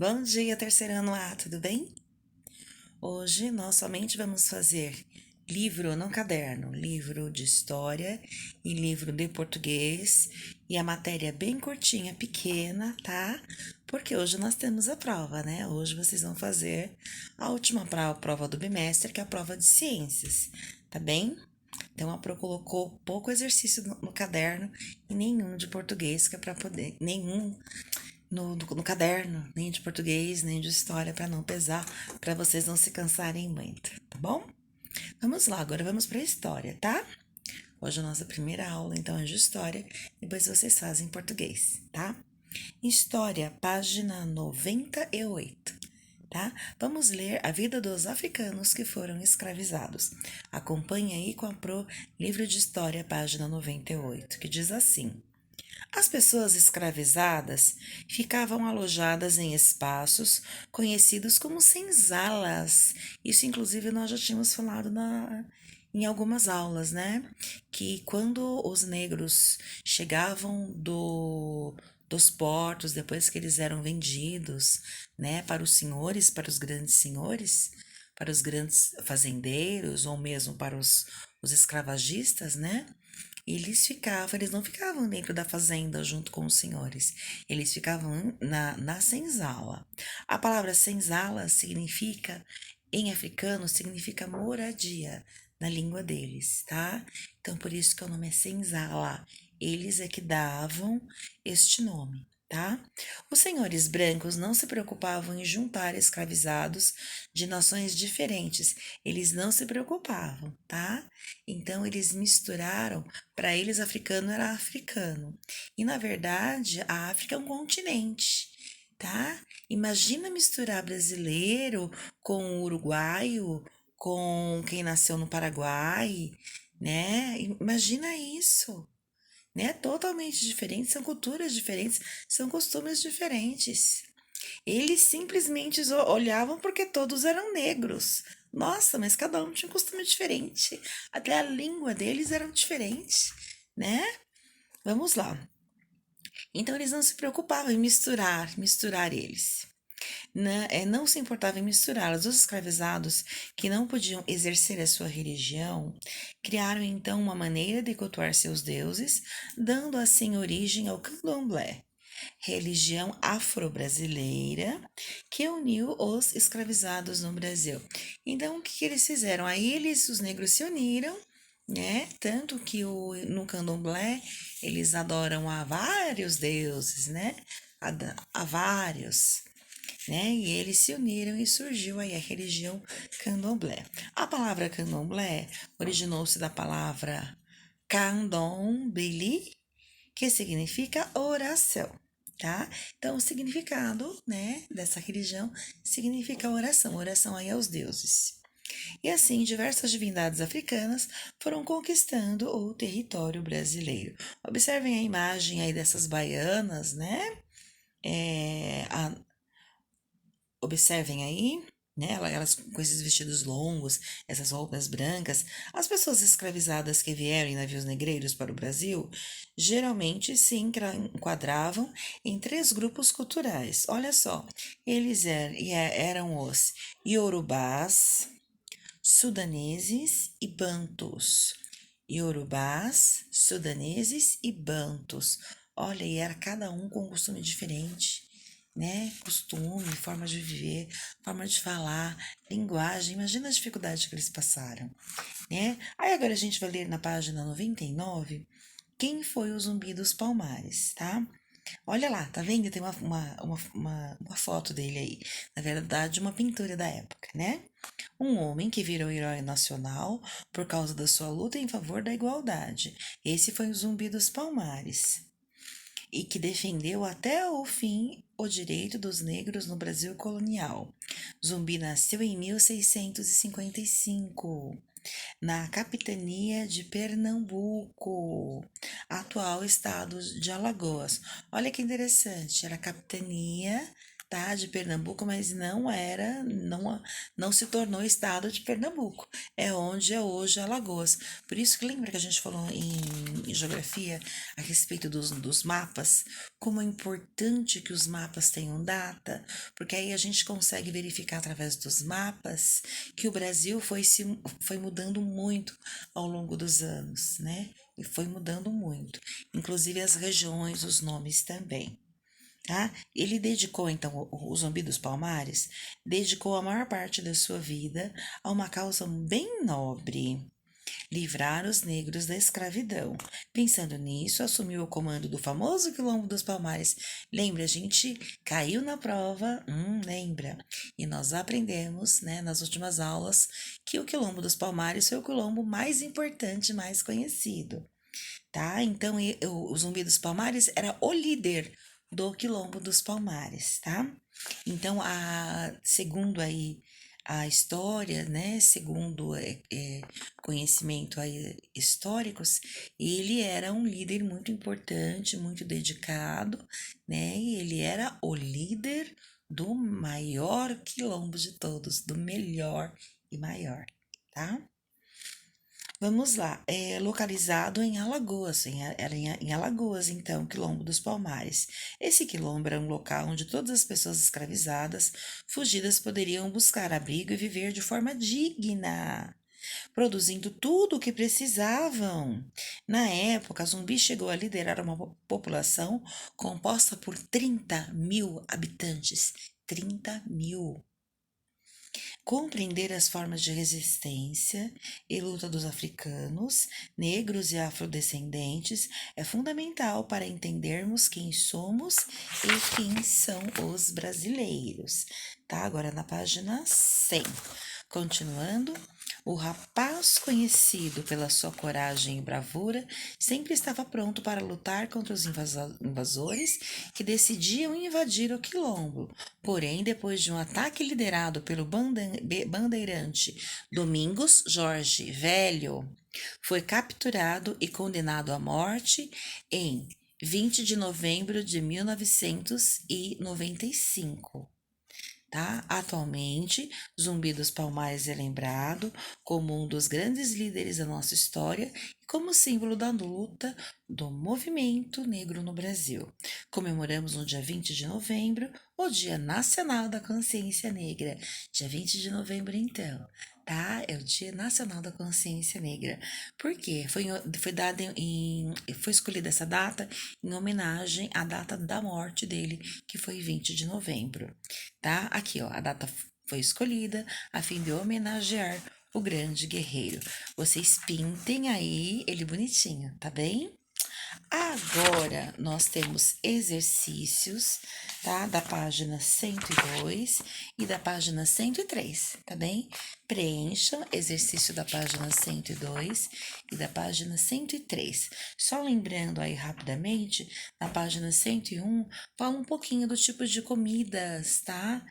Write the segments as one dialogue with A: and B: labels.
A: Bom dia, terceiro ano A, tudo bem? Hoje nós somente vamos fazer livro, não caderno, livro de história e livro de português e a matéria é bem curtinha, pequena, tá? Porque hoje nós temos a prova, né? Hoje vocês vão fazer a última prova do bimestre, que é a prova de ciências, tá bem? Então a Pro colocou pouco exercício no caderno e nenhum de português, que é para poder, nenhum no caderno, nem de português, nem de história, para não pesar, para vocês não se cansarem muito, tá bom? Vamos lá, agora vamos para a história, tá? Hoje a nossa primeira aula, então, é de história, depois vocês fazem português, tá? História, página 98, tá? Vamos ler a vida dos africanos que foram escravizados. Acompanhe aí com a Pro, livro de história, página 98, que diz assim: as pessoas escravizadas ficavam alojadas em espaços conhecidos como senzalas. Isso, inclusive, nós já tínhamos falado em algumas aulas, né? Que quando os negros chegavam dos portos, depois que eles eram vendidos, né, para os senhores, para os grandes senhores, para os grandes fazendeiros, ou mesmo para os escravagistas, né? Eles não ficavam dentro da fazenda junto com os senhores, eles ficavam na senzala. A palavra senzala significa, em africano, significa moradia, na língua deles, tá? Então, por isso que o nome é senzala. Eles é que davam este nome, tá? Os senhores brancos não se preocupavam em juntar escravizados de nações diferentes, eles não se preocupavam, tá? Então, eles misturaram, para eles, africano era africano. E, na verdade, a África é um continente, tá? Imagina misturar brasileiro com uruguaio, com quem nasceu no Paraguai, né? Imagina isso, né? Totalmente diferentes, são culturas diferentes, são costumes diferentes. Eles simplesmente olhavam porque todos eram negros. Nossa, mas cada um tinha um costume diferente. Até a língua deles era diferente, né? Vamos lá. Então eles não se preocupavam em misturar eles. Não se importava em misturá-los. Os escravizados que não podiam exercer a sua religião criaram então uma maneira de cultuar seus deuses, dando assim origem ao candomblé, religião afro-brasileira que uniu os escravizados no Brasil. Então, o que eles fizeram? Aí os negros se uniram, né? Tanto que no candomblé eles adoram a vários deuses, né? A vários, né? E eles se uniram e surgiu aí a religião candomblé. A palavra candomblé originou-se da palavra candombili, que significa oração, tá? Então, o significado, né, dessa religião significa oração, oração aí aos deuses. E assim, diversas divindades africanas foram conquistando o território brasileiro. Observem a imagem aí dessas baianas, né? É, a, Observem aí, né? Elas com esses vestidos longos, essas roupas brancas. As pessoas escravizadas que vieram em navios negreiros para o Brasil geralmente se enquadravam em três grupos culturais. Olha só, eram os iorubás, sudaneses e bantus. Iorubás, sudaneses e bantus. Olha, e era cada um com um costume diferente, né? Costume, forma de viver, forma de falar, linguagem. Imagina a dificuldade que eles passaram, né? Aí agora a gente vai ler na página 99 quem foi o Zumbi dos Palmares, tá? Olha lá, tá vendo? Tem uma foto dele aí. Na verdade, uma pintura da época, né? Um homem que virou herói nacional por causa da sua luta em favor da igualdade. Esse foi o Zumbi dos Palmares e que defendeu até o fim o direito dos negros no Brasil colonial. Zumbi nasceu em 1655, na capitania de Pernambuco, atual estado de Alagoas. Olha que interessante, era a capitania tá, de Pernambuco, mas não se tornou estado de Pernambuco. É onde é hoje Alagoas. Por isso que lembra que a gente falou em geografia a respeito dos mapas, como é importante que os mapas tenham data, porque aí a gente consegue verificar através dos mapas que o Brasil foi mudando muito ao longo dos anos, né? E foi mudando muito, inclusive as regiões, os nomes também. Tá? Ele dedicou, então, o Zumbi dos Palmares, dedicou a maior parte da sua vida a uma causa bem nobre, livrar os negros da escravidão. Pensando nisso, assumiu o comando do famoso Quilombo dos Palmares. Lembra, a gente caiu na prova, lembra? E nós aprendemos, né, nas últimas aulas, que o Quilombo dos Palmares foi o quilombo mais importante, mais conhecido, tá? Então, o Zumbi dos Palmares era o líder do Quilombo dos Palmares, tá? Então, segundo aí a história, né, segundo conhecimento aí históricos, ele era um líder muito importante, muito dedicado, né, e ele era o líder do maior quilombo de todos, do melhor e maior, tá? Vamos lá, é localizado em Alagoas, era em Alagoas, então, Quilombo dos Palmares. Esse quilombo era um local onde todas as pessoas escravizadas, fugidas, poderiam buscar abrigo e viver de forma digna, produzindo tudo o que precisavam. Na época, Zumbi chegou a liderar uma população composta por 30.000 habitantes. 30.000. Compreender as formas de resistência e luta dos africanos, negros e afrodescendentes é fundamental para entendermos quem somos e quem são os brasileiros. Tá? Agora na página 100. Continuando, o rapaz, conhecido pela sua coragem e bravura, sempre estava pronto para lutar contra os invasores que decidiam invadir o quilombo. Porém, depois de um ataque liderado pelo bandeirante Domingos Jorge Velho, foi capturado e condenado à morte em 20 de novembro de 1995. Tá? Atualmente, Zumbi dos Palmares é lembrado como um dos grandes líderes da nossa história e como símbolo da luta do movimento negro no Brasil. Comemoramos no dia 20 de novembro o Dia Nacional da Consciência Negra. Dia 20 de novembro, então, tá? É o Dia Nacional da Consciência Negra. Por quê? Foi escolhida essa data em homenagem à data da morte dele, que foi 20 de novembro, tá? Aqui, ó, a data foi escolhida a fim de homenagear o grande guerreiro. Vocês pintem aí ele bonitinho, tá bem? Agora nós temos exercícios, tá? Da página 102 e da página 103, tá bem? Preencham exercício da página 102 e da página 103. Só lembrando aí rapidamente, na página 101, fala um pouquinho do tipo de comidas, tá?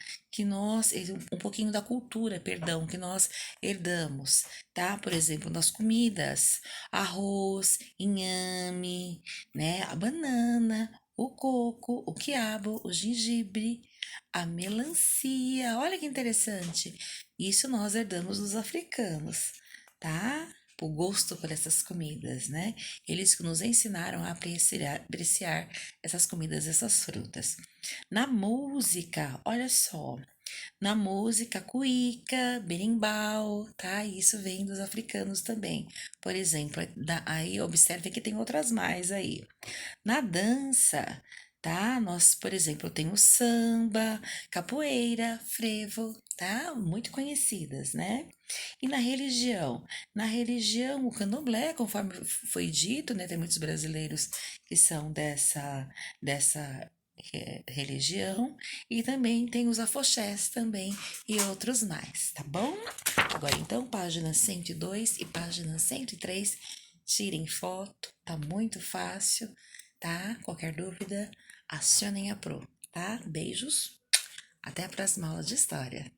A: Um pouquinho da cultura, perdão, que nós herdamos, tá? Por exemplo, nas comidas, arroz, inhame, né? A banana, o coco, o quiabo, o gengibre, a melancia. Olha que interessante. Isso nós herdamos dos africanos, tá? O gosto por essas comidas, né? Eles que nos ensinaram a apreciar essas comidas, essas frutas. Na música, olha só, na música, cuíca, berimbau, tá? Isso vem dos africanos também. Por exemplo, aí observe que tem outras mais aí. Na dança, tá? Nós, por exemplo, tem o samba, capoeira, frevo, tá? Muito conhecidas, né? E na religião? Na religião, o candomblé, conforme foi dito, né? Tem muitos brasileiros que são dessa religião, e também tem os afoxés também e outros mais, tá bom? Agora então, página 102 e página 103, tirem foto, tá muito fácil, tá? Qualquer dúvida, acionem a Pro, tá? Beijos, até a próxima aula de história.